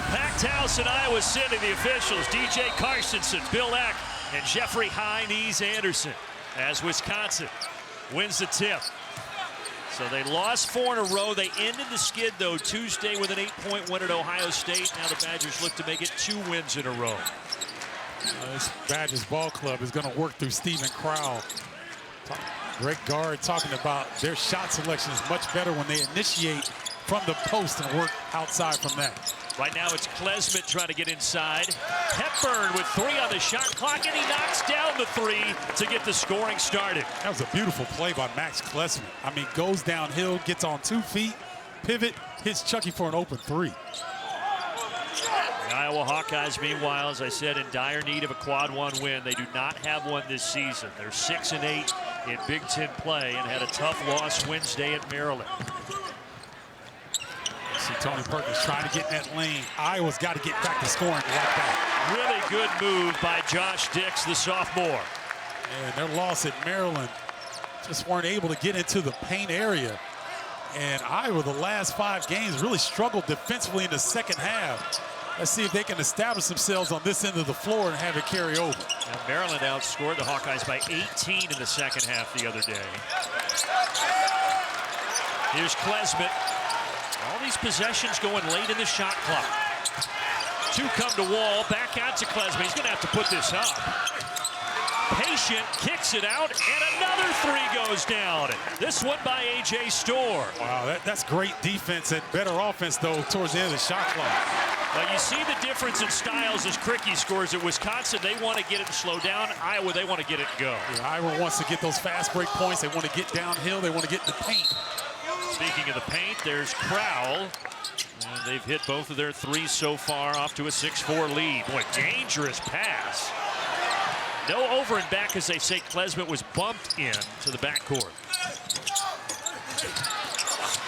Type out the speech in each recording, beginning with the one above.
packed house in Iowa City. The officials, DJ Carstensen, Bill Eck, and Jeffrey High-Knees Anderson, as Wisconsin wins the tip. So they lost 4 in a row. They ended the skid, though, Tuesday with an 8-point win at Ohio State. Now the Badgers look to make it 2 wins in a row. This Badgers ball club is going to work through Stephen Crowell. Great guard talking about their shot selection is much better when they initiate from the post and work outside from that. Right now it's Klesmit trying to get inside. Hepburn with 3 on the shot clock, and he knocks down the 3 to get the scoring started. That was a beautiful play by Max Klesmit. I mean, goes downhill, gets on 2 feet, pivot, hits Chucky for an open 3. The Iowa Hawkeyes, meanwhile, as I said, in dire need of a quad 1 win. They do not have one this season. They're 6-8 in Big Ten play and had a tough loss Wednesday at Maryland. See Tony Perkins trying to get in that lane. Iowa's got to get back to scoring like that. Really good move by Josh Dix, the sophomore. And their loss at Maryland, just weren't able to get into the paint area. And Iowa, the last 5 games, really struggled defensively in the second half. Let's see if they can establish themselves on this end of the floor and have it carry over. Now Maryland outscored the Hawkeyes by 18 in the second half the other day. Here's Klesmit. All these possessions going late in the shot clock. 2 come to Wall, back out to Klesmit. He's going to have to put this up. Patient kicks it out, and another 3 goes down. This one by A.J. Storr. Wow, that's great defense and better offense, though, towards the end of the shot clock. Well, you see the difference in styles as Cricky scores at Wisconsin. They want to get it and slow down. Iowa, they want to get it and go. Yeah, Iowa wants to get those fast break points. They want to get downhill. They want to get in the paint. Speaking of the paint, there's Crowell. And they've hit both of their 3s so far, off to a 6-4 lead. Boy, dangerous pass. No over and back, as they say. Klesmit was bumped in to the backcourt.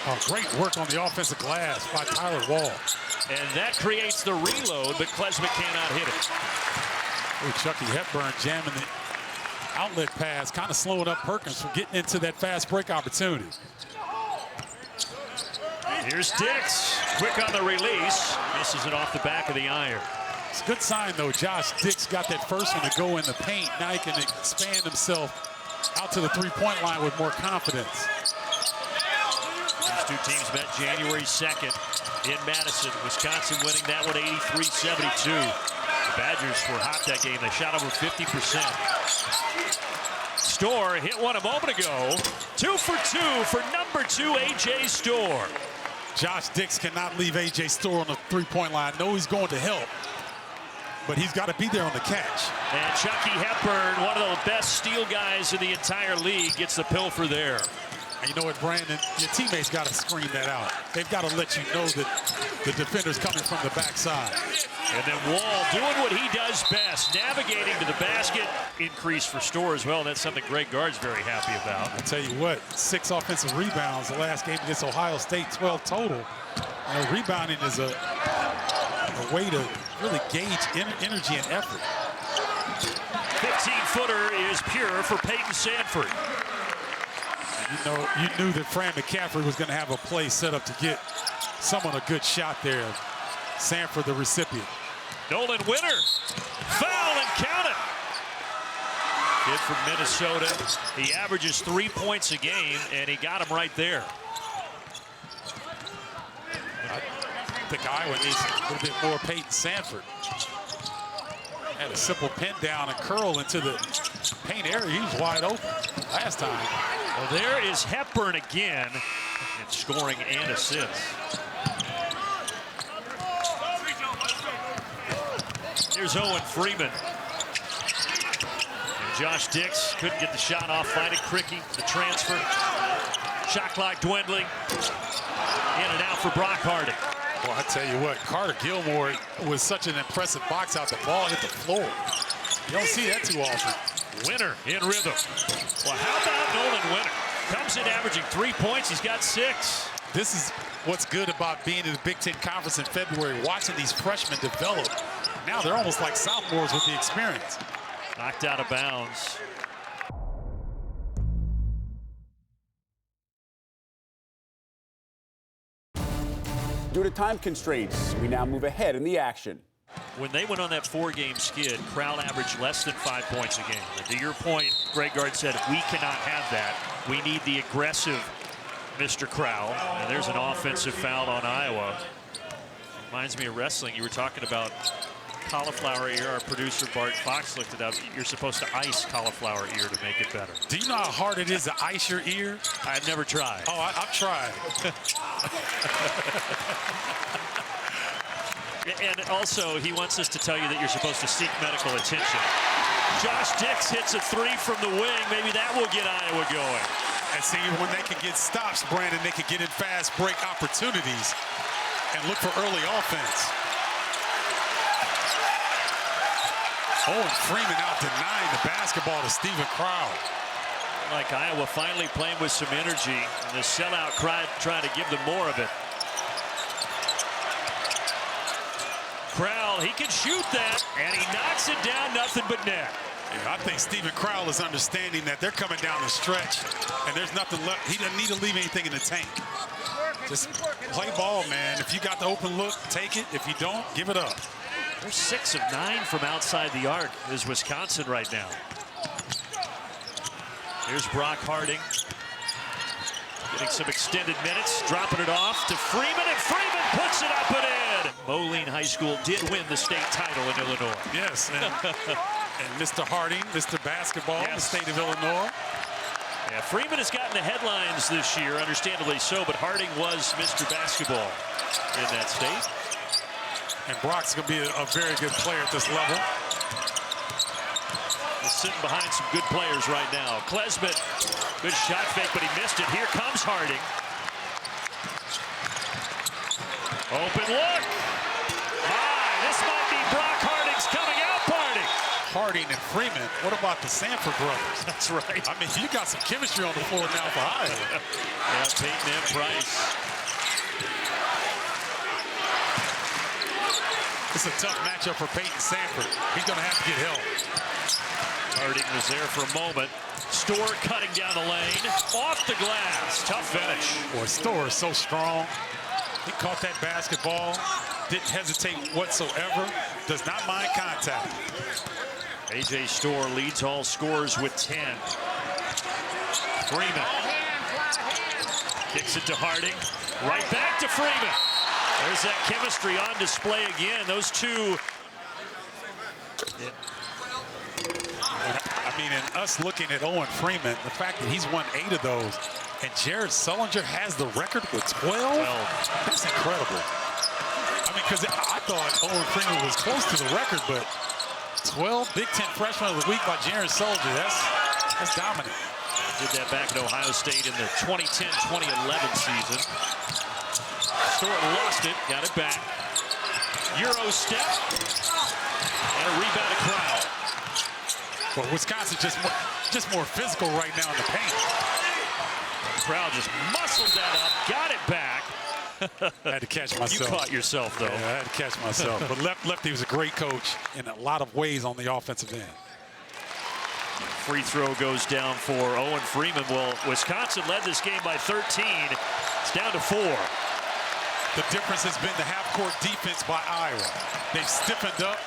Oh, great work on the offensive glass by Tyler Wall. And that creates the reload, but Klesmit cannot hit it. Oh, Chucky Hepburn jamming the outlet pass, kind of slowing up Perkins from getting into that fast break opportunity. Here's Dix, quick on the release. Misses it off the back of the iron. It's a good sign, though. Josh Dix got that first one to go in the paint. Now he can expand himself out to the 3-point line with more confidence. These 2 teams met January 2nd in Madison. Wisconsin winning that one 83-72. The Badgers were hot that game. They shot over 50%. Storr hit one a moment ago. 2 for 2 for number 2, A.J. Storr. Josh Dix cannot leave A.J. Storr on the 3-point line. I know he's going to help, but he's got to be there on the catch. And Chucky Hepburn, one of the best steal guys in the entire league, gets the pilfer there. And you know what, Brandon? Your teammates got to scream that out. They've got to let you know that the defender's coming from the backside. And then Wall doing what he does best, navigating to the basket. Increase for Storr as well. That's something Greg Gard's very happy about. I tell you what, 6 offensive rebounds the last game against Ohio State, 12 total. You know, rebounding is a way to really gauge energy and effort. 15-footer is pure for Payton Sandfort. You know, you knew that Fran McCaffrey was going to have a play set up to get someone a good shot there. Sandfort, the recipient. Nolan Winter, foul and count it. Kid from Minnesota. He averages 3 points a game, and he got him right there. I think Iowa needs a little bit more Payton Sandfort. Had a simple pin down and curl into the paint area. He was wide open last time. Well, there is Hepburn again in scoring and assists. Here's Owen Freeman. And Josh Dix couldn't get the shot off, finding Cricky, the transfer. Shot clock dwindling. In and out for Brock Harding. Well, I tell you what, Carter Gilmore was such an impressive box out. The ball hit the floor. You don't see that too often. Winter in rhythm. Well, how about Nolan Winter? Comes in averaging 3 points. He's got 6. This is what's good about being in the Big Ten Conference in February, watching these freshmen develop. Now they're almost like sophomores with the experience. Knocked out of bounds. Due to time constraints, we now move ahead in the action. When they went on that 4-game skid, Crowell averaged less than 5 points a game. And to your point, Greg Gard said, we cannot have that. We need the aggressive Mr. Crowell. And there's an offensive foul on Iowa. Reminds me of wrestling. You were talking about cauliflower ear. Our producer, Bart Fox, looked it up. You're supposed to ice cauliflower ear to make it better. Do you know how hard it is to ice your ear? I've never tried. Oh, I've tried. And also, he wants us to tell you that you're supposed to seek medical attention. Josh Dix hits a 3 from the wing. Maybe that will get Iowa going. And see, when they can get stops, Brandon, they can get in fast break opportunities and look for early offense. Owen Freeman out denying the basketball to Stephen Crowell. Like Iowa finally playing with some energy, and the sellout crowd trying to give them more of it. Crowell, he can shoot that, and he knocks it down, nothing but net. Yeah, I think Stephen Crowell is understanding that they're coming down the stretch, and there's nothing left. He doesn't need to leave anything in the tank. Just play ball, man. If you got the open look, take it. If you don't, give it up. They're 6 of 9 from outside the arc, is Wisconsin right now. Here's Brock Harding. Getting some extended minutes, dropping it off to Freeman, and Freeman puts it up and in. Moline High School did win the state title in Illinois. Yes, and Mr. Harding, Mr. Basketball in the state of Illinois. Yeah, Freeman has gotten the headlines this year, understandably so, but Harding was Mr. Basketball in that state. And Brock's going to be a very good player at this level. He's sitting behind some good players right now. Klesmit, good shot fake, but he missed it. Here comes Harding. Open look. This might be Brock Harding's coming out party. Harding and Freeman. What about the Sandfort brothers? That's right. I mean, you got some chemistry on the floor now for Iowa. Yeah, Payton and Price. It's a tough matchup for Payton Sandfort. He's going to have to get help. Harding was there for a moment. Storr cutting down the lane. Off the glass. Tough finish. Boy, Storr is so strong. He caught that basketball. Didn't hesitate whatsoever. Does not mind contact. A.J. Storr leads all scorers with 10. Freeman. Kicks it to Harding. Right back to Freeman. There's that chemistry on display again. Those two. I mean, and us looking at Owen Freeman, the fact that he's won 8 of those, and Jared Sullinger has the record with 12? That's incredible. I mean, because I thought Owen Freeman was close to the record, but 12 Big Ten Freshman of the Week by Jared Sullinger, that's dominant. Did that back at Ohio State in the 2010-2011 season. Storr lost it, got it back. Euro step, and a rebound to Crowell. But Wisconsin just more physical right now in the paint. Crowell just muscled that up, got it back. I had to catch myself. You caught yourself, though. Yeah, I had to catch myself. But Lefty was a great coach in a lot of ways on the offensive end. Free throw goes down for Owen Freeman. Well, Wisconsin led this game by 13. It's down to 4. The difference has been the half-court defense by Iowa. They've stiffened up.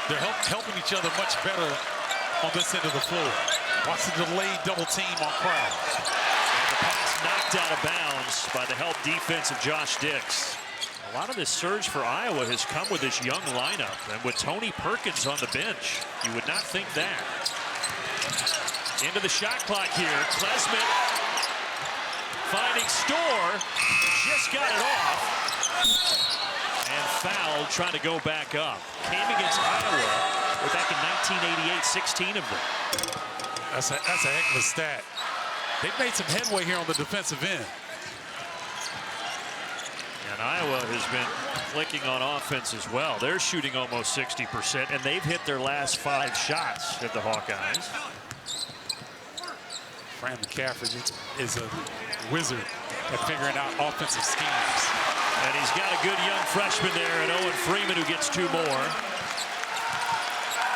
They're helping each other much better on this end of the floor. Watch the delayed double team on Crowell. The pass knocked out of bounds by the help defense of Josh Dix. A lot of this surge for Iowa has come with this young lineup, and with Tony Perkins on the bench, you would not think that. Into the shot clock here. Klesmit finding Storr. Just got it off. And fouled, trying to go back up. Came against Iowa. We're back in 1988, 16 of them. That's a heck of a stat. They've made some headway here on the defensive end. And Iowa has been clicking on offense as well. They're shooting almost 60%, and they've hit their last 5 shots at the Hawkeyes. Fran McCaffrey is a wizard at figuring out offensive schemes. And he's got a good young freshman there, and Owen Freeman, who gets 2 more.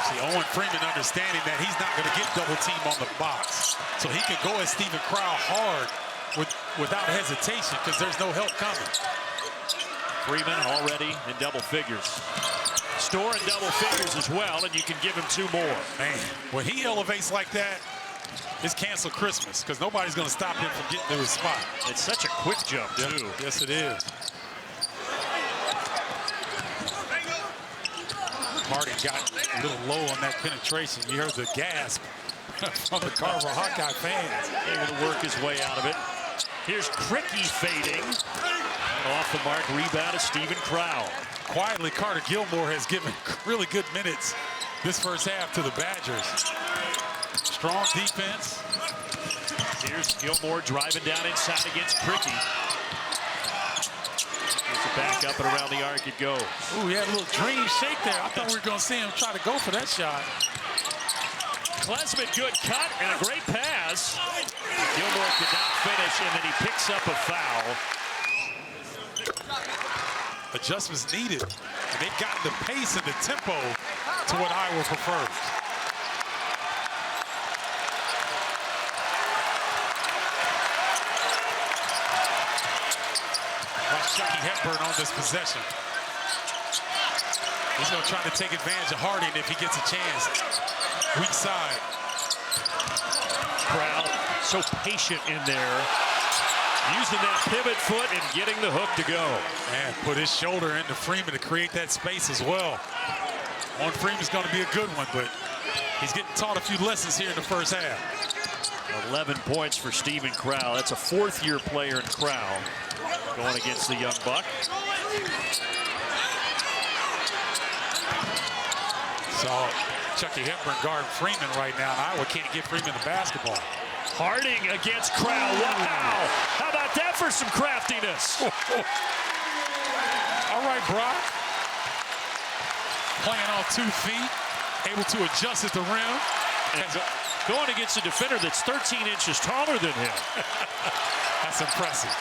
See, Owen Freeman understanding that he's not going to get double team on the box. So he can go at Stephen Crowell hard without hesitation because there's no help coming. Freeman already in double figures. Store in double figures as well, and you can give him 2 more. Man, when he elevates like that, it's cancel Christmas, because nobody's going to stop him from getting to his spot. It's such a quick jump, too. Yep. Yes, it is. Harding got a little low on that penetration. You heard the gasp from the Carver Hawkeye fans. Able to work his way out of it. Here's Cricky fading. Off the mark, rebound to Stephen Crowell. Quietly, Carter Gilmore has given really good minutes this first half to the Badgers. Strong defense. Here's Gilmore driving down inside against Cricky. Here's the back up and around the arc it goes. Ooh, he had a little dream shake there. I thought we were going to see him try to go for that shot. Klesmit, good cut and a great pass. Gilmore could not finish, and then he picks up a foul. Adjustments needed, and they've gotten the pace and the tempo to what Iowa prefers. Watch Chucky Hepburn on this possession. He's going to try to take advantage of Harding if he gets a chance. Weak side. Crowell so patient in there. Using that pivot foot and getting the hook to go. And put his shoulder into Freeman to create that space as well. Owen Freeman's going to be a good one, but he's getting taught a few lessons here in the first half. 11 points for Stephen Crowell. That's a 4th-year player in Crowell going against the young buck. So Chucky Hepburn guarding Freeman right now, and Iowa can't get Freeman the basketball. Harding against Crowell. Wow! How about that for some craftiness? All right, Brock. Playing off 2 feet, able to adjust at the rim. And going against a defender that's 13 inches taller than him. That's impressive.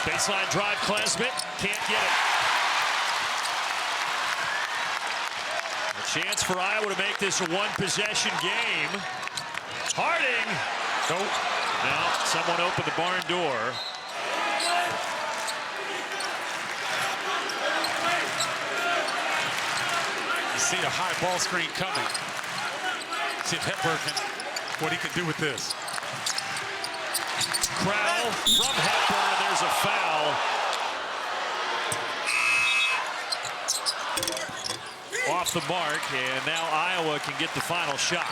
Baseline drive, Klesmit. Can't get it. Chance for Iowa to make this a 1-possession game. Harding. Nope. Now, someone opened the barn door. You see the high ball screen coming. See if Hepburn what he can do with this. Crowell from Hepburn. There's a foul. Off the mark, and now Iowa can get the final shot.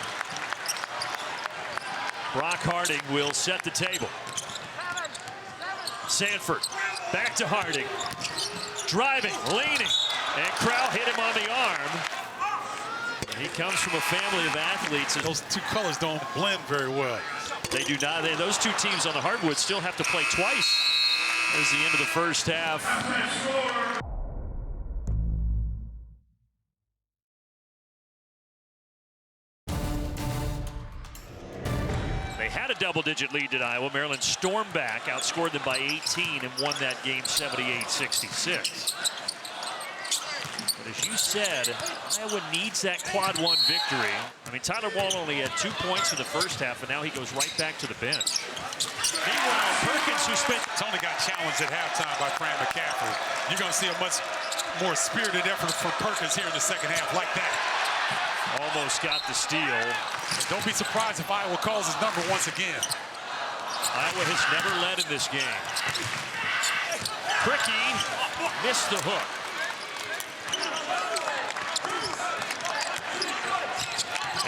Brock Harding will set the table. Sandfort back to Harding. Driving, leaning, and Crowell hit him on the arm. He comes from a family of athletes. Those 2 colors don't blend very well. They do not. Those 2 teams on the hardwood still have to play twice. There's the end of the first half. They had a double-digit lead at Iowa. Maryland stormed back, outscored them by 18, and won that game 78-66. But as you said, Iowa needs that quad 1 victory. I mean, Tyler Wall only had 2 points in the first half, and now he goes right back to the bench. Meanwhile, Perkins, who spent... Tony got challenged at halftime by Fran McCaffrey. You're going to see a much more spirited effort from Perkins here in the second half like that. Almost got the steal. And don't be surprised if Iowa calls his number once again. Iowa has never led in this game. Cricky missed the hook.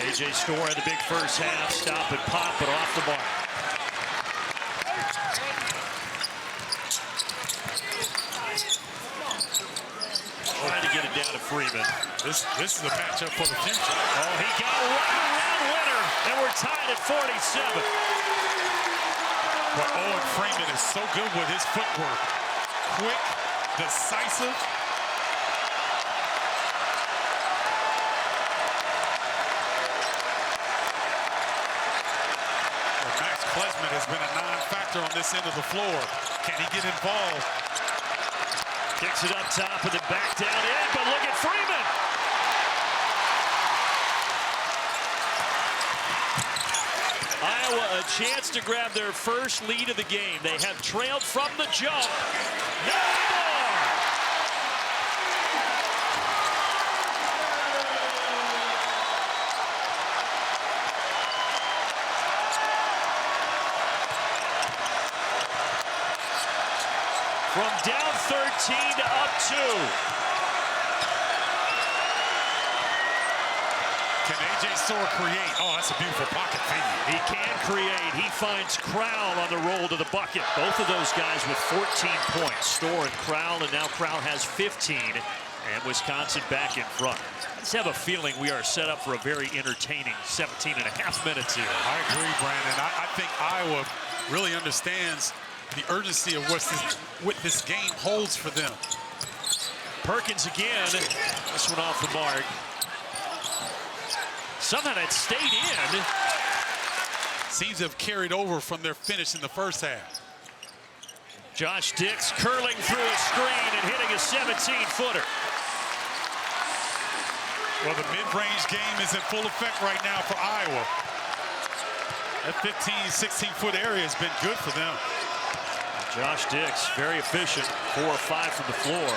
A.J. Store had the big first half. Stop and pop, but off the mark. Trying to get it down to Freeman. This is a matchup for the future. Oh, he got a round winner, and we're tied at 47. But Owen Freeman is so good with his footwork. Quick, decisive. Max Klesmit has been a non-factor on this end of the floor. Can he get involved? Kicks it up top and then back down in, but look at Freeman. Iowa Iowa a chance to grab their first lead of the game. They have trailed from the jump. No more! From down 13 to up 2. Can A.J. Storr create? Oh, that's a beautiful pocket fade. He can create. He finds Crowell on the roll to the bucket. Both of those guys with 14 points. Storr and Crowell, and now Crowell has 15. And Wisconsin back in front. I just have a feeling we are set up for a very entertaining 17 and a half minutes here. I agree, Brandon. I think Iowa really understands the urgency of what this game holds for them. Perkins again. This one off the mark. Somehow that stayed in. Seems to have carried over from their finish in the first half. Josh Dix curling through a screen and hitting a 17-footer. Well, the mid-range game is in full effect right now for Iowa. That 15, 16-foot area has been good for them. Josh Dix, very efficient, 4 or 5 from the floor.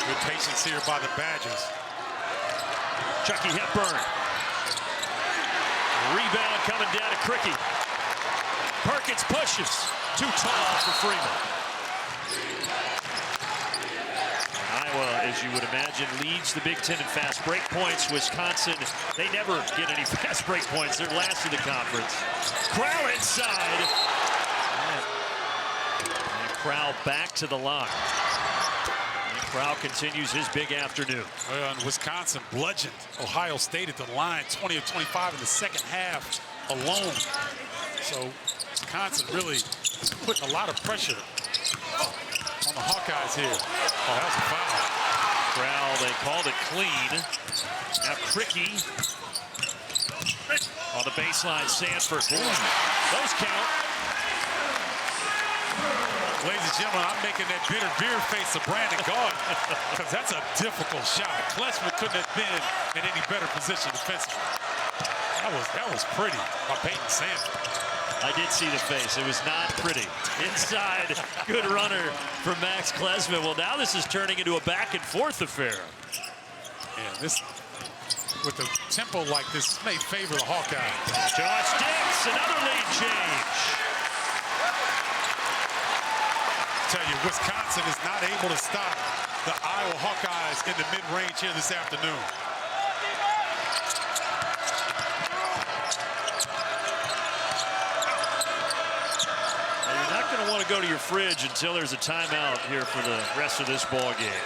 Good patience here by the Badgers. Chucky Hepburn. Rebound coming down to Cricky. Perkins pushes. Too tall for Freeman. Iowa, as you would imagine, leads the Big Ten in fast break points. Wisconsin, they never get any fast break points. They're last in the conference. Crowell inside. And Crowell back to the line. Crowell continues his big afternoon. And Wisconsin bludgeoned Ohio State at the line, 20 of 25 in the second half alone. So Wisconsin really putting a lot of pressure on the Hawkeyes here. Oh, that was a foul. Crowell, they called it clean. Now Cricky on the baseline, Sandfort. Those count. Ladies and gentlemen, I'm making that bitter beer face to Brandon Gaunt because that's a difficult shot. Klesman couldn't have been in any better position defensively. That was pretty by Payton Sandfort. I did see the face. It was not pretty. Inside, good runner for Max Klesman. Well, now this is turning into a back and forth affair. Yeah, this with the tempo like this may favor the Hawkeyes. Josh Dix, another lead change. Tell you, Wisconsin is not able to stop the Iowa Hawkeyes in the mid-range here this afternoon. Now, you're not going to want to go to your fridge until there's a timeout here for the rest of this ball game.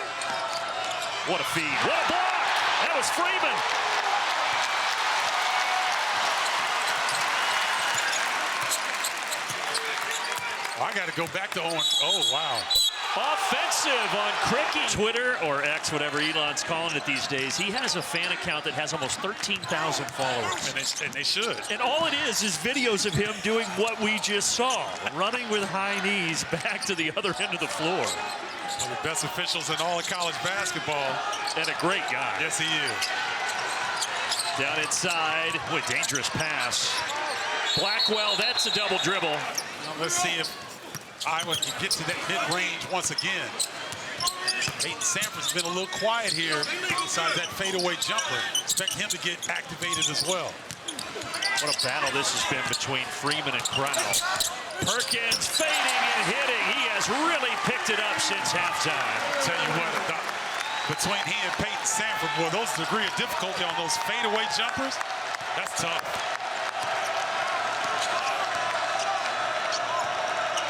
What a feed. What a block! That was Freeman. I got to go back to Owen. Oh, wow. Offensive on Cricky. Twitter or X, whatever Elon's calling it these days. He has a fan account that has almost 13,000 followers. And they should. And all it is videos of him doing what we just saw. Running with high knees back to the other end of the floor. One of the best officials in all of college basketball. And a great guy. Yes, he is. Down inside. What a dangerous pass. Blackwell, that's a double dribble. Now let's see if Iowa can get to that mid-range once again. Payton Sandfort's been a little quiet here besides that fadeaway jumper. Expect him to get activated as well. What a battle this has been between Freeman and Crowell. Perkins fading and hitting. He has really picked it up since halftime. I'll tell you what, between he and Payton Sandfort, boy, those degree of difficulty on those fadeaway jumpers, that's tough.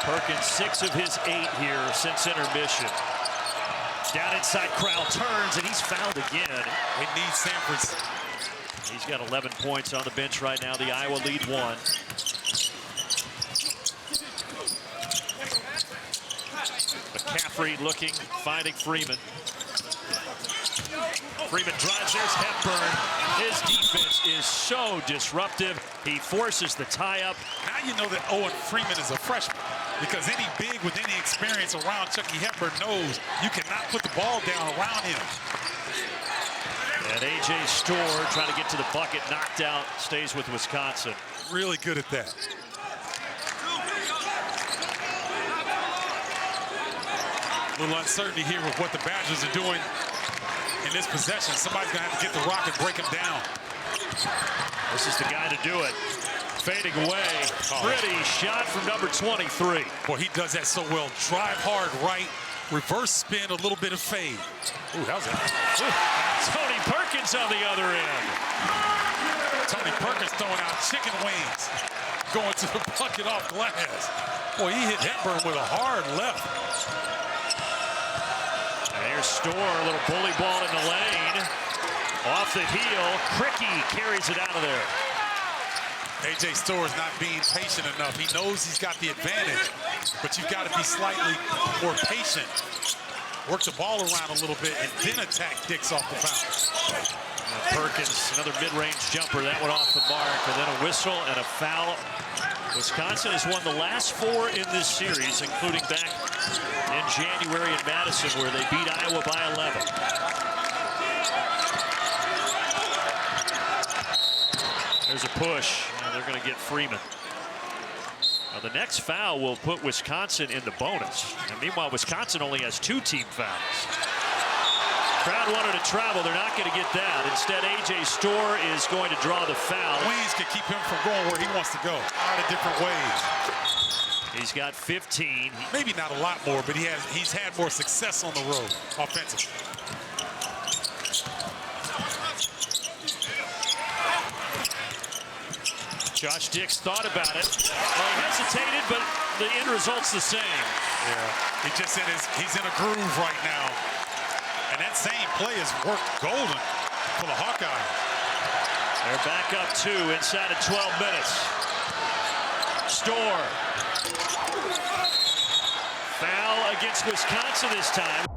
Perkins 6 of his 8 here since intermission. Down inside, Crowell turns, and he's fouled again. They need Sandfort's. He's got 11 points on the bench right now. The Iowa lead 1. McCaffrey looking, finding Freeman. Freeman drives, there's Hepburn. His defense is so disruptive. He forces the tie-up. Now you know that Owen Freeman is a freshman, because any big with any experience around Chucky Hepburn knows you cannot put the ball down around him. And A.J. Storr trying to get to the bucket, knocked out, stays with Wisconsin. Really good at that. A little uncertainty here with what the Badgers are doing in this possession. Somebody's going to have to get the rock and break him down. This is the guy to do it. Fading away. Pretty shot from number 23. Boy, he does that so well. Drive hard right, reverse spin, a little bit of fade. Ooh, that was it. Tony Perkins on the other end. Tony Perkins throwing out chicken wings, going to the bucket off glass. Boy, he hit Hepburn with a hard left. And here's Storr, a little bully ball in the lane. Off the heel, Cricky carries it out of there. A.J. Storr is not being patient enough. He knows he's got the advantage, but you've got to be slightly more patient. Work the ball around a little bit and then attack Dix off the bounce. Perkins, another mid-range jumper. That went off the mark, and then a whistle and a foul. Wisconsin has won the last 4 in this series, including back in January in Madison, where they beat Iowa by 11. There's a push, and they're going to get Freeman. Now, the next foul will put Wisconsin in the bonus. And meanwhile, Wisconsin only has 2 team fouls. Crowd wanted to travel. They're not going to get that. Instead, A.J. Storr is going to draw the foul. Wings can keep him from going where he wants to go. A lot of different ways. He's got 15. Maybe not a lot more, but he's had more success on the road offensively. Josh Dix thought about it. Well, he hesitated, but the end result's the same. Yeah, he's in a groove right now. And that same play has worked golden for the Hawkeyes. They're back up 2 inside of 12 minutes. Storr. Foul against Wisconsin this time.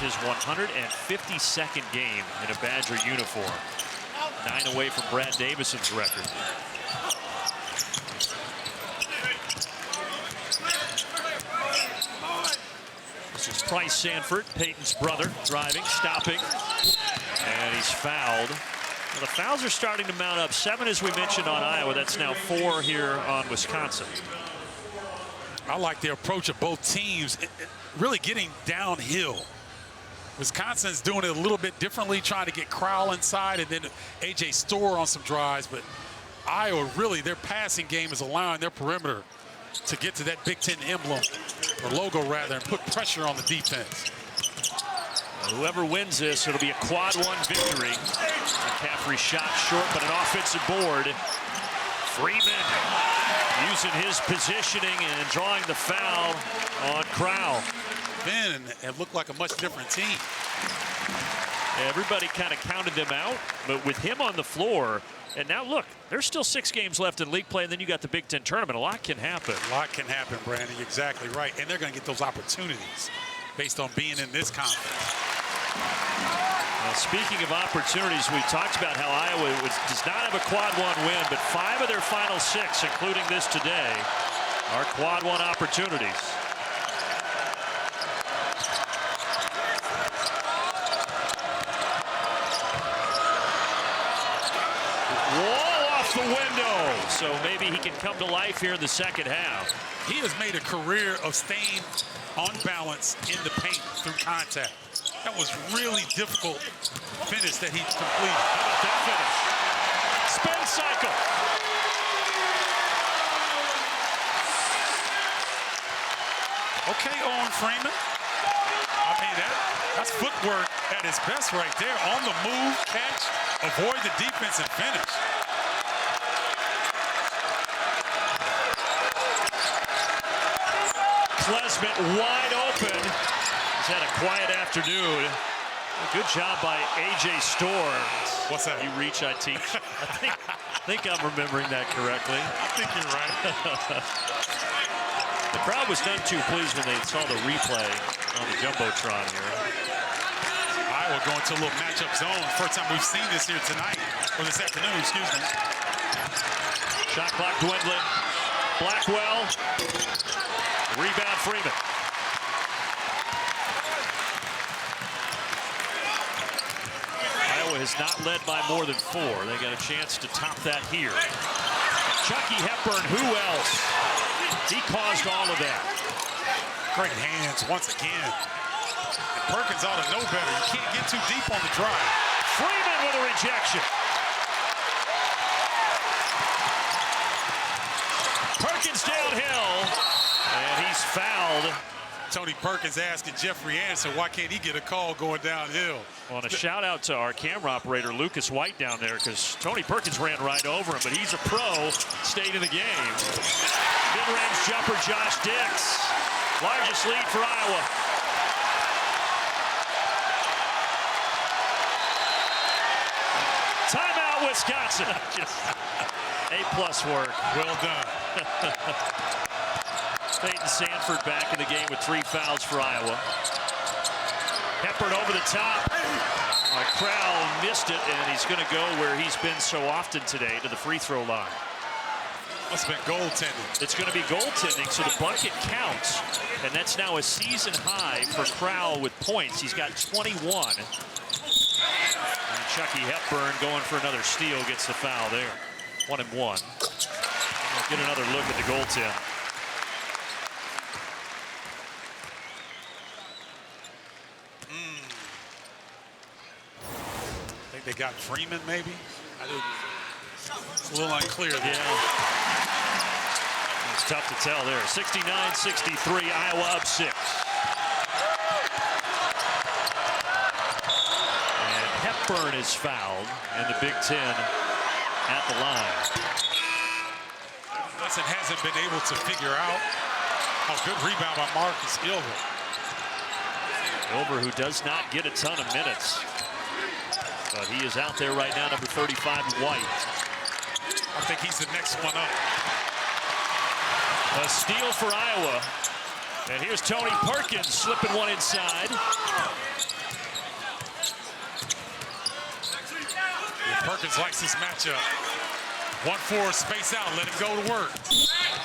His 152nd game in a Badger uniform. 9 away from Brad Davison's record. This is Price Sandfort, Payton's brother, driving, stopping, and he's fouled. Well, the fouls are starting to mount up. 7, as we mentioned, on Iowa. That's now 4 here on Wisconsin. I like the approach of both teams, really getting downhill. Wisconsin's doing it a little bit differently, trying to get Crowell inside and then A.J. Storr on some drives. But Iowa, really, their passing game is allowing their perimeter to get to that Big Ten emblem, or logo rather, and put pressure on the defense. Whoever wins this, it'll be a quad 1 victory. McCaffrey shot short, but an offensive board. Freeman using his positioning and drawing the foul on Crowell. Then it looked like a much different team. Everybody kind of counted them out, but with him on the floor, and now look, there's still 6 games left in league play, and then you got the Big Ten tournament. A lot can happen. A lot can happen, Brandon. You're exactly right. And they're going to get those opportunities based on being in this conference. Well, speaking of opportunities, we talked about how Iowa does not have a quad 1 win, but 5 of their final 6, including this today, are quad 1 opportunities. The window, so maybe he can come to life here in the second half. He has made a career of staying on balance in the paint through contact. That was really difficult finish that he completed. How about that finish? Spin cycle. Okay, Owen Freeman. I mean, that's footwork at its best right there. On the move, catch, avoid the defense, and finish. Klesmit wide open. He's had a quiet afternoon. Good job by A.J. Storr. What's that? You reach, I teach. I think I'm remembering that correctly. I think you're right. The crowd was none too pleased when they saw the replay on the Jumbotron here. Iowa going to a little matchup zone. First time we've seen this here tonight, or this afternoon, excuse me. Shot clock dwindling. Blackwell. Rebound Freeman. Iowa has not led by more than 4. They got a chance to top that here. Chucky Hepburn, who else? He caused all of that. Great hands once again. And Perkins ought to know better. You can't get too deep on the drive. Freeman with a rejection. Perkins downhill, and he's fouled. Tony Perkins asking Jeffrey Anderson, why can't he get a call going downhill? Well, and a shout out to our camera operator, Lucas White, down there, because Tony Perkins ran right over him, but he's a pro, stayed in the game. Mid-range jumper, Josh Dix. Largest lead for Iowa. Timeout, Wisconsin. A+ work. Well done. Payton Sandfort back in the game with 3 fouls for Iowa. Hepburn over the top. Crowell missed it, and he's going to go where he's been so often today, to the free throw line. Must have been goaltending. It's going to be goaltending, so the bucket counts. And that's now a season high for Crowell with points. He's got 21. And Chucky Hepburn going for another steal gets the foul there. 1 and 1. We'll get another look at the goaltend. I think they got Freeman, maybe? It's a little unclear there. Yeah. It's tough to tell there. 69-63, Iowa up 6. And Hepburn is fouled, and the Big Ten at the line. Johnson hasn't been able to figure out. Oh, good rebound by Marcus Ilver. Ilver, who does not get a ton of minutes. But he is out there right now, number 35, White. I think he's the next one up. A steal for Iowa. And here's Tony Perkins slipping one inside. Perkins likes this matchup. 1-4, space out, let him go to work.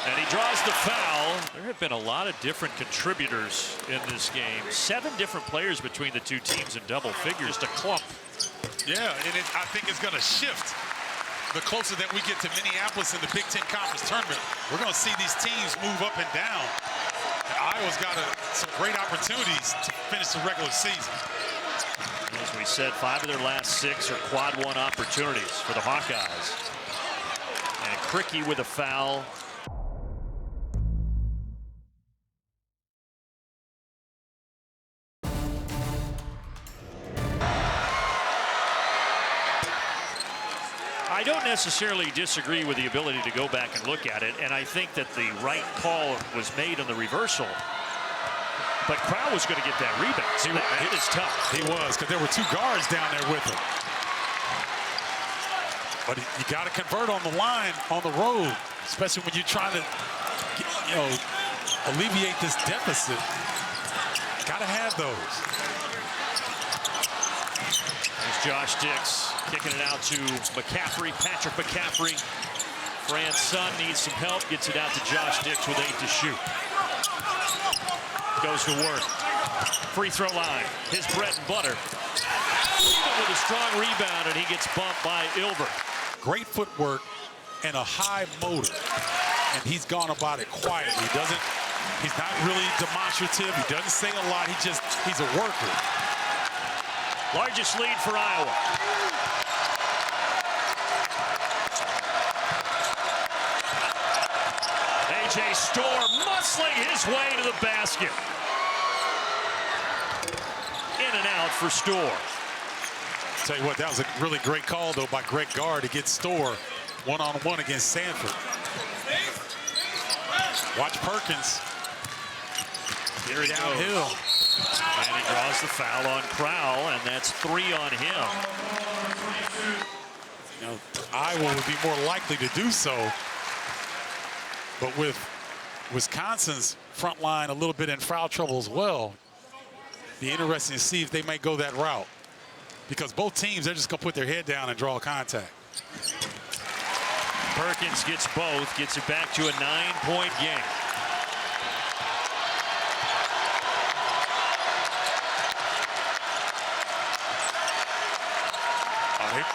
And he draws the foul. There have been a lot of different contributors in this game. 7 different players between the two teams in double figures. Just a clump. Yeah, and I think it's going to shift. The closer that we get to Minneapolis in the Big Ten Conference Tournament, we're going to see these teams move up and down. And Iowa's got some great opportunities to finish the regular season. As we said, 5 of their last 6 are quad 1 opportunities for the Hawkeyes. And Cricky with a foul. I don't necessarily disagree with the ability to go back and look at it, and I think that the right call was made on the reversal. But Crowell was going to get that rebound. So that is tough. He was, because there were 2 guards down there with him. But you got to convert on the line, on the road, especially when you're trying to, alleviate this deficit. Got to have those. There's Josh Dix kicking it out to McCaffrey, Patrick McCaffrey. Fran's son needs some help, gets it out to Josh Dix with 8 to shoot. Goes to work. Free throw line, his bread and butter. With a strong rebound, and he gets bumped by Ilver. Great footwork and a high motor. And he's gone about it quietly. He's not really demonstrative. He doesn't say a lot. He's a worker. Largest lead for Iowa. A.J. Storr muscling his way to the basket. In and out for Storr. Tell you what, that was a really great call, though, by Greg Gard to get Storr one-on-one against Sandfort. Watch Perkins. Here he downhill. And he draws the foul on Crowell, and that's 3 on him. Iowa would be more likely to do so. But with Wisconsin's front line a little bit in foul trouble as well, be interesting to see if they may go that route. Because both teams, they're just going to put their head down and draw contact. Perkins gets both, gets it back to a 9-point game.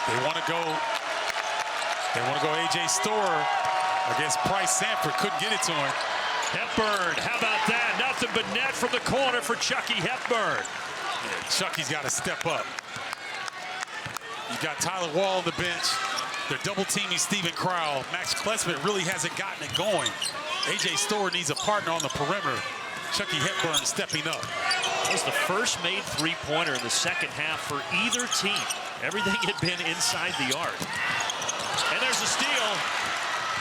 They want to go. They want to go A.J. Store against Price. Sandfort couldn't get it to him. Hepburn, how about that? Nothing but net from the corner for Chucky Hepburn. Yeah, Chucky's got to step up. You got Tyler Wall on the bench. They're double teaming Steven Crowell. Max Klesmit really hasn't gotten it going. A.J. Store needs a partner on the perimeter. Chucky Hepburn stepping up. That was the first made three-pointer in the second half for either team. Everything had been inside the arc. And there's a steal.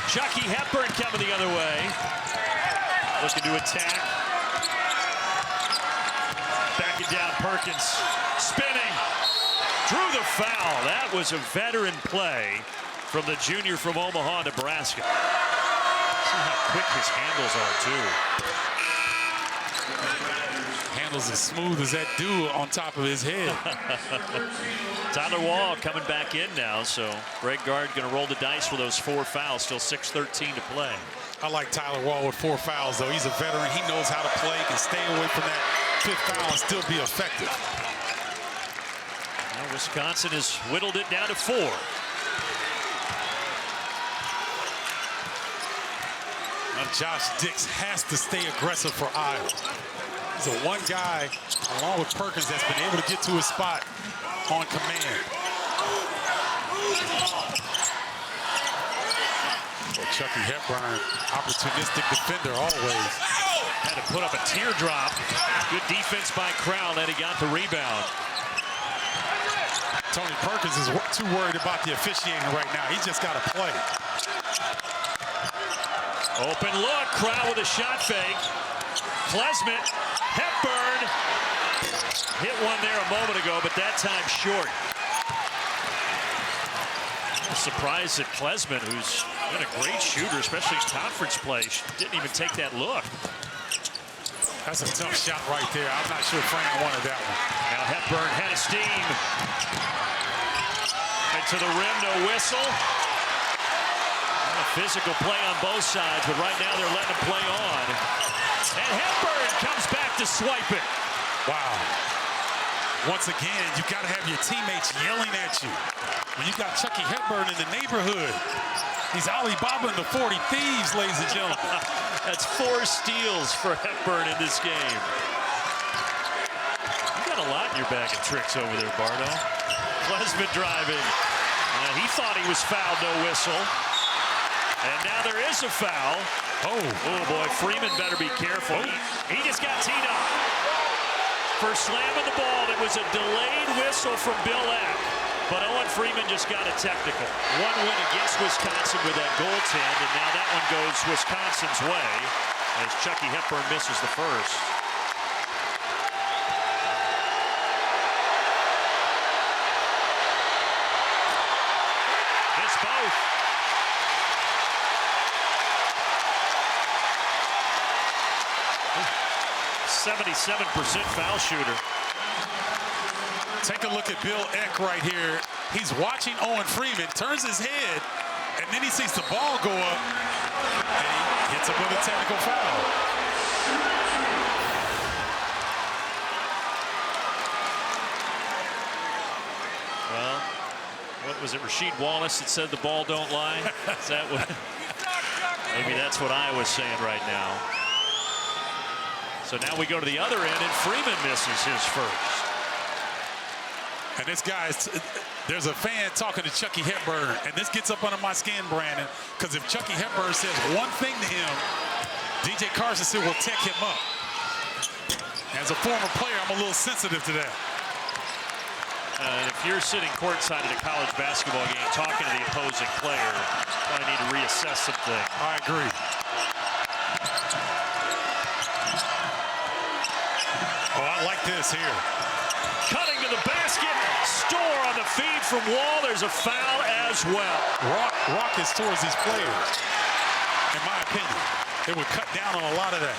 Chucky Hepburn coming the other way. Looking to attack. Back it down, Perkins. Spinning. Drew the foul. That was a veteran play from the junior from Omaha, Nebraska. See how quick his handles are, too. Handles as smooth as that dude on top of his head. Tyler Wall coming back in now, so Greg Gard going to roll the dice with those 4 fouls. Still 6:13 to play. I like Tyler Wall with 4 fouls, though. He's a veteran. He knows how to play, can stay away from that 5th foul and still be effective. Well, Wisconsin has whittled it down to 4. Now Josh Dix has to stay aggressive for Iowa. He's the one guy, along with Perkins, that's been able to get to his spot on command. Well, Chucky Hepburn, opportunistic defender always. Had to put up a teardrop. Good defense by Crowell, and he got the rebound. Tony Perkins is too worried about the officiating right now. He's just got to play. Open look, Crowell with a shot fake. Klesmit, Hepburn. Hit one there a moment ago, but that time short. I'm surprised that Klesmit, who's been a great shooter, especially in conference play, didn't even take that look. That's a tough shot right there. I'm not sure Frank wanted that one. Now Hepburn had a steam. And to the rim, no whistle. A physical play on both sides, but right now they're letting him play on. And Hepburn comes back to swipe it. Wow. Once again, you got to have your teammates yelling at you. When you got Chucky Hepburn in the neighborhood, he's Alibaba in the 40 Thieves, ladies and gentlemen. That's 4 steals for Hepburn in this game. You got a lot in your bag of tricks over there, Bardo. Klesmit driving. He thought he was fouled, no whistle. And now there is a foul. Oh boy, Freeman better be careful. He just got teed up. For slamming the ball, it was a delayed whistle from Bill Eck. But Owen Freeman just got a technical. One win against Wisconsin with that goaltend, and now that one goes Wisconsin's way as Chucky Hepburn misses the first. It's both. .77% foul shooter. Take a look at Bill Eck right here. He's watching Owen Freeman, turns his head, and then he sees the ball go up, and he hits him with a technical foul. Well, what was it, Rasheed Wallace that said the ball don't lie? Is that what? Maybe that's what I was saying right now. So now we go to the other end, and Freeman misses his first. And this guy's, there's a fan talking to Chucky Hepburn, and this gets up under my skin, Brandon, because if Chucky Hepburn says one thing to him, DJ Carson will tech him up. As a former player, I'm a little sensitive to that. If you're sitting courtside at a college basketball game talking to the opposing player, you probably need to reassess some things. I agree. Oh, I like this here. Cutting to the basket. Store on the feed from Wall. There's a foul as well. Raucous towards these players, in my opinion. It would cut down on a lot of that.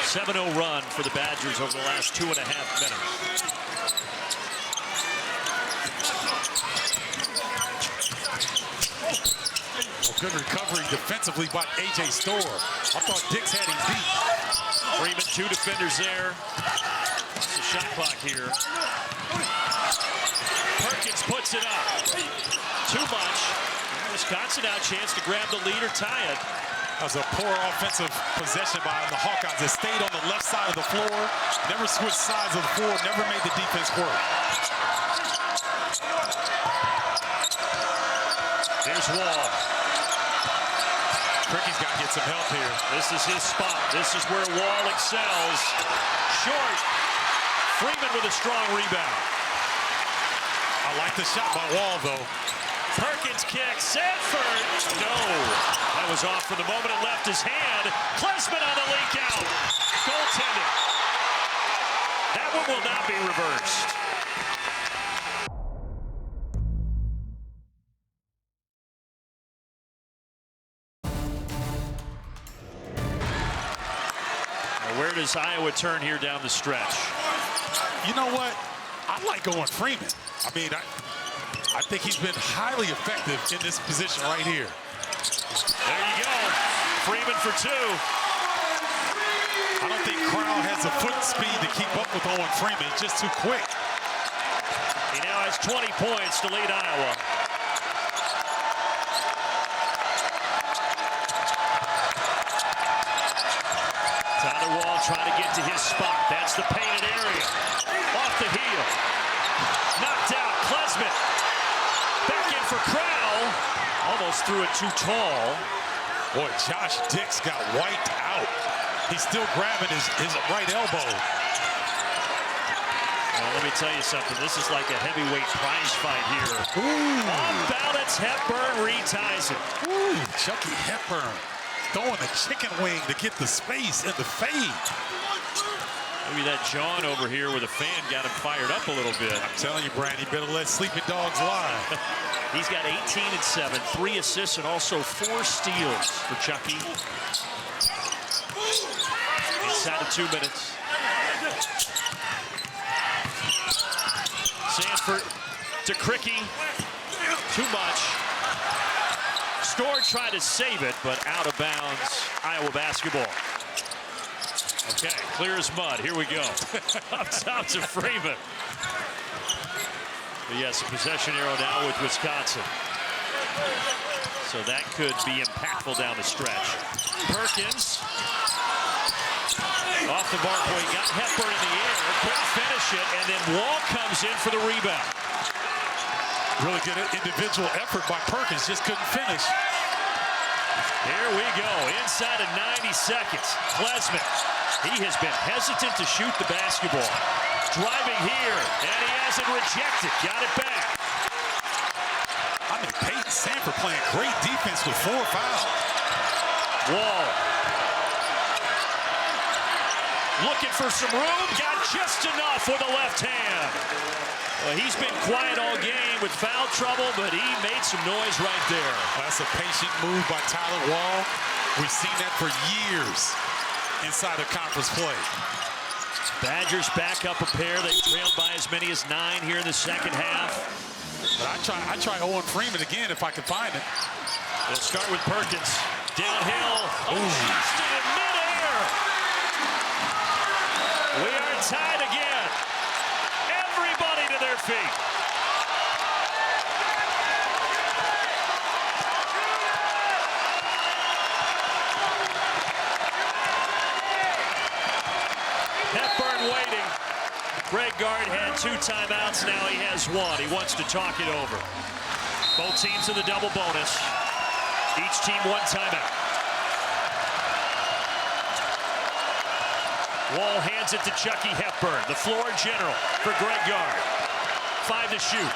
7-0 run for the Badgers over the last 2.5 minutes. Good recovery defensively by A.J. Storr. I thought Dix had him beat. Freeman, 2 defenders there. It's the shot clock here. Perkins puts it up. Too much. Wisconsin now a chance to grab the lead or tie it. That was a poor offensive possession by the Hawkeyes. They stayed on the left side of the floor, never switched sides of the floor, never made the defense work. Here's Wall. Perkins got to get some help here. This is his spot. This is where Wall excels. Short. Freeman with a strong rebound. I like the shot by Wall, though. Perkins kick. Sandfort. No. That was off for the moment. It left his hand. Klesman on the leak out. Goaltending. That one will not be reversed. Where does Iowa turn here down the stretch? You know what? I like Owen Freeman. I mean, I think he's been highly effective in this position right here. There you go. Freeman for 2. I don't think Crowell has the foot speed to keep up with Owen Freeman. He's just too quick. He now has 20 points to lead Iowa. Tyler Wall trying to get to his spot. That's the painted area. Off the heel. Knocked out. Klesman. Back in for Crowell. Almost threw it too tall. Boy, Josh Dix got wiped out. He's still grabbing his right elbow. Well, let me tell you something. This is like a heavyweight prize fight here. Ooh. On balance, Hepburn reties it. Ooh, Chucky Hepburn throwing a chicken wing to get the space and the fade. Maybe that John over here with a fan got him fired up a little bit. I'm telling you, Brand, you better let sleeping dogs lie. He's got 18 and 7, 3 assists, and also 4 steals for Chucky. Inside of 2 minutes. Sandfort to Cricky. Too much. Storr tried to save it, but out of bounds. Iowa basketball. Okay, clear as mud. Here we go. Up top to Freeman. But yes, a possession arrow now with Wisconsin. So that could be impactful down the stretch. Perkins. Off the mark point, got Hepburn in the air, couldn't finish it, and then Wall comes in for the rebound. Really good individual effort by Perkins, just couldn't finish. Here we go, inside of 90 seconds. Klesman, he has been hesitant to shoot the basketball. Driving here, and he has it rejected. Got it back. I mean, Payton Sandfort playing great defense with 4 fouls. Wall. Looking for some room, got just enough with the left hand. Well, he's been quiet all game with foul trouble, but he made some noise right there. That's a patient move by Tyler Wall. We've seen that for years inside of conference play. Badgers back up a pair. They trailed by as many as 9 here in the second half. But I try Owen Freeman again if I can find it. We'll start with Perkins. Downhill. Oh, shot in midair. We are tied again. Everybody to their feet. Hepburn waiting. Greg Gard had 2 timeouts. Now he has 1. He wants to talk it over. Both teams in the double bonus. Each team 1 timeout. Wall hands it to Chucky Hepburn. The floor general for Greg Gard. 5 to shoot.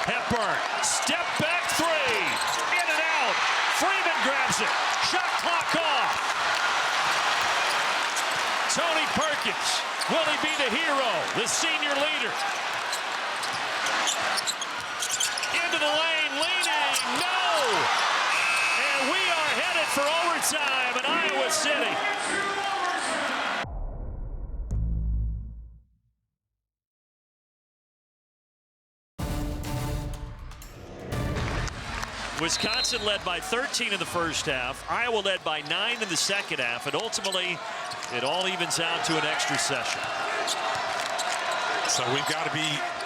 Hepburn, step back 3. In and out. Freeman grabs it. Shot clock off. Tony Perkins. Will he be the hero? The senior leader. Into the lane, leaning. No! And we are headed for overtime in Iowa City. Wisconsin led by 13 in the first half. Iowa led by 9 in the second half. And ultimately, it all evens out to an extra session. So we've got to be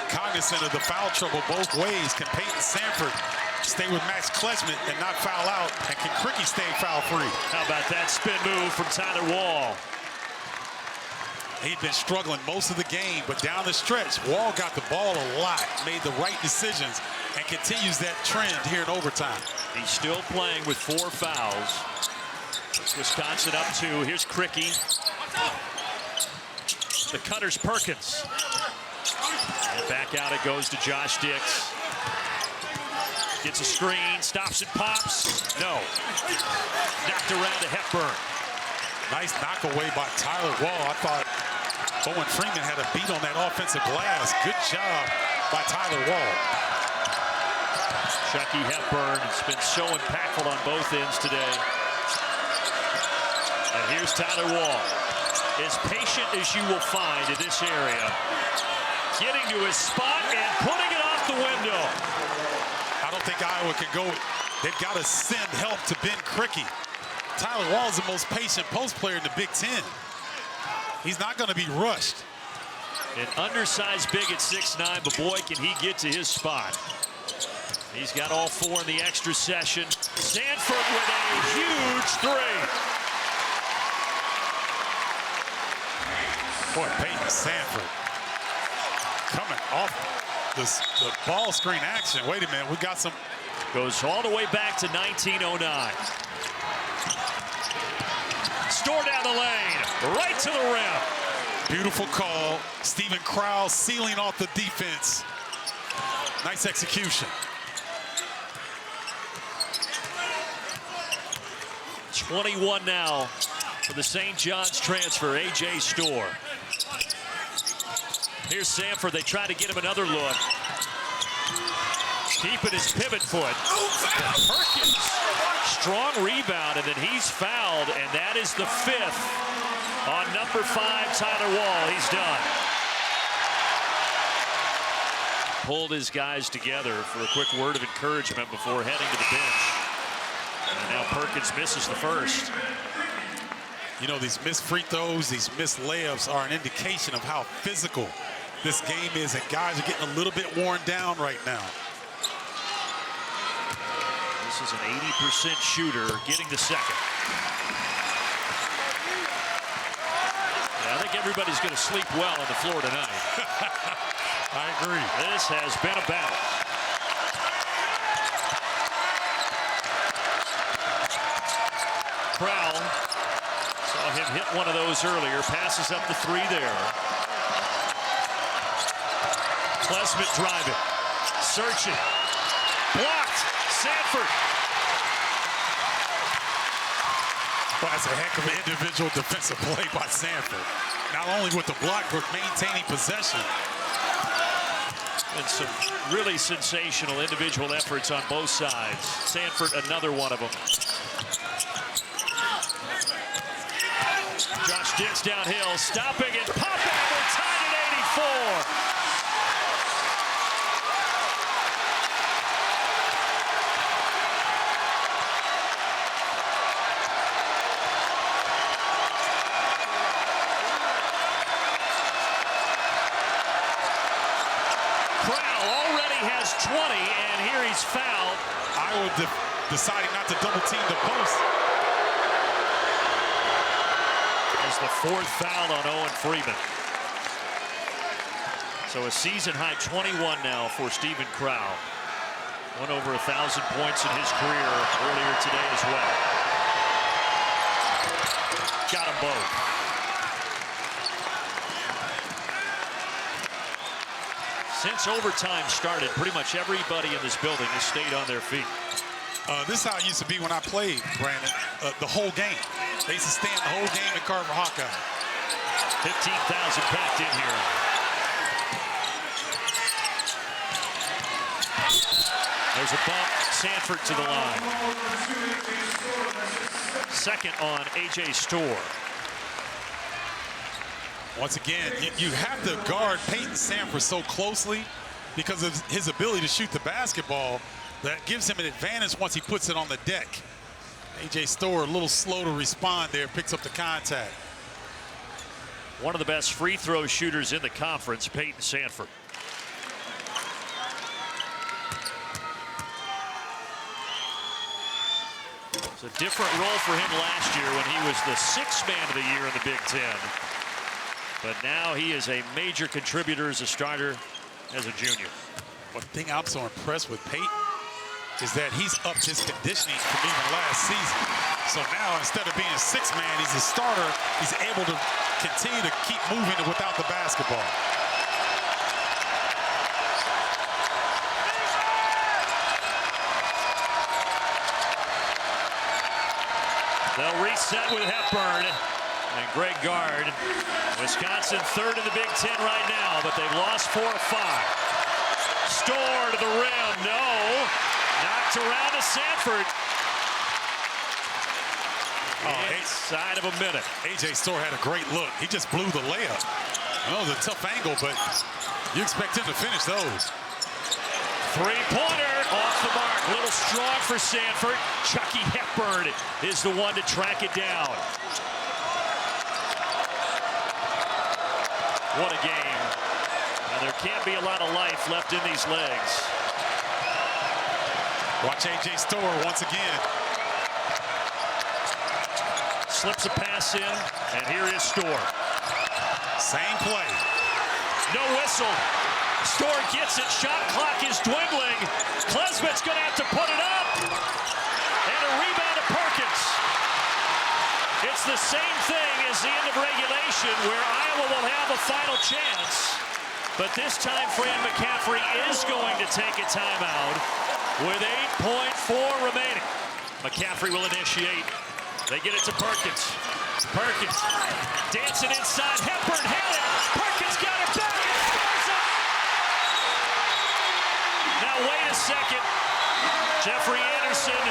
cognizant of the foul trouble both ways. Can Payton Sandfort stay with Max Klesman and not foul out? And can Cricky stay foul free? How about that spin move from Tyler Wall? He'd been struggling most of the game, but down the stretch, Wall got the ball a lot, made the right decisions, and continues that trend here in overtime. He's still playing with 4 fouls. It's Wisconsin up 2. Here's Cricky. The cutter's Perkins. And back out it goes to Josh Dix. Gets a screen, stops and pops. No. Knocked around to Hepburn. Nice knock away by Tyler Wall. I thought Owen Freeman had a beat on that offensive glass. Good job by Tyler Wall. Chucky Hepburn has been so impactful on both ends today. And here's Tyler Wall. As patient as you will find in this area. Getting to his spot and putting it off the window. I don't think Iowa can go. They've got to send help to Ben Cricky. Tyler Wall is the most patient post player in the Big Ten. He's not going to be rushed. An undersized big at 6'9", but boy, can he get to his spot. He's got all 4 in the extra session. Sandfort with a huge 3. Boy, Payton Sandfort coming off the ball screen action. Wait a minute, we got some. Goes all the way back to 1909. Store down the lane, right to the rim. Beautiful call. Stephen Crowell sealing off the defense. Nice execution. 21 now for the St. John's transfer, A.J. Store. Here's Sandfort. They try to get him another look. Keeping his pivot foot. Perkins, strong rebound, and then he's fouled, and that is the 5th on number 5, Tyler Wall. He's done. Pulled his guys together for a quick word of encouragement before heading to the bench. And now Perkins misses the first. You know, these missed free throws, these missed layups are an indication of how physical this game is, and guys are getting a little bit worn down right now. This is an 80% shooter, getting the second. Yeah, I think everybody's going to sleep well on the floor tonight. I agree. This has been a battle. Crowell, saw him hit one of those earlier, passes up the 3 there. Klesman driving, searching, blocked. Sandfort. Well, that's a heck of an individual defensive play by Sandfort. Not only with the block, but maintaining possession. And some really sensational individual efforts on both sides. Sandfort, another one of them. Josh Dix downhill, stopping and popping, and we're tied at 84. Has 20, and here he's fouled. Iowa deciding not to double team the post. As the 4th foul on Owen Freeman. So a season high 21 now for Stephen Crowell. Won over 1,000 points in his career earlier today as well. Got them both. Since overtime started, pretty much everybody in this building has stayed on their feet. This is how it used to be when I played, Brandon. The whole game. They used to stand the whole game at Carver Hawkeye. 15,000 packed in here. There's a bump. Sandfort to the line. Second on A.J. Store. Once again, you have to guard Payton Sandfort so closely because of his ability to shoot the basketball. that gives him an advantage once he puts it on the deck. A.J. Storr a little slow to respond there, picks up the contact. One of the best free throw shooters in the conference, Payton Sandfort. It's a different role for him last year when he was the sixth man of the year in the Big Ten. But now he is a major contributor as a starter as a junior. One thing I'm so impressed with Payton is that he's upped his conditioning from even last season. So now instead of being sixth man, he's a starter. He's able to continue to keep moving without the basketball. They'll reset with Hepburn and Greg Gard. Wisconsin third in the Big Ten right now, but they've lost 4 of 5. Storr to the rim, no. Knocked around to Sandfort. Inside of a minute. A.J. Storr had a great look. He just blew the layup. I know it was a tough angle, but you expect him to finish those. Three-pointer off the mark. A little strong for Sandfort. Chucky Hepburn is the one to track it down. What a game. And there can't be a lot of life left in these legs. Watch A.J. Storr once again. Slips a pass in, and here is Storr. Same play. No whistle. Storr gets it. Shot clock is dwindling. Klesmit's going to have to put it up. And a rebound to Perkins. It's the same thing as the end of regulation where Iowa will have a final chance. But this time Fran McCaffrey is going to take a timeout with 8.4 remaining. McCaffrey will initiate. They get it to Perkins. Perkins dancing inside. Hepburn had it. Perkins got it back. Now wait a second. Jeffrey Anderson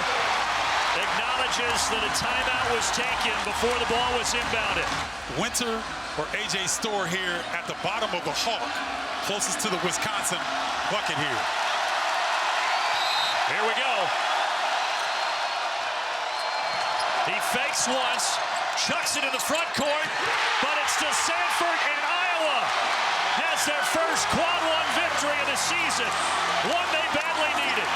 acknowledges that a timeout was taken before the ball was inbounded. Winter or A.J. Storr here at the bottom of the Hawk, closest to the Wisconsin bucket here. Here we go. He fakes once, chucks it in the front court, but it's to Sandfort, and Iowa has their first quad one victory of the season, one they badly needed.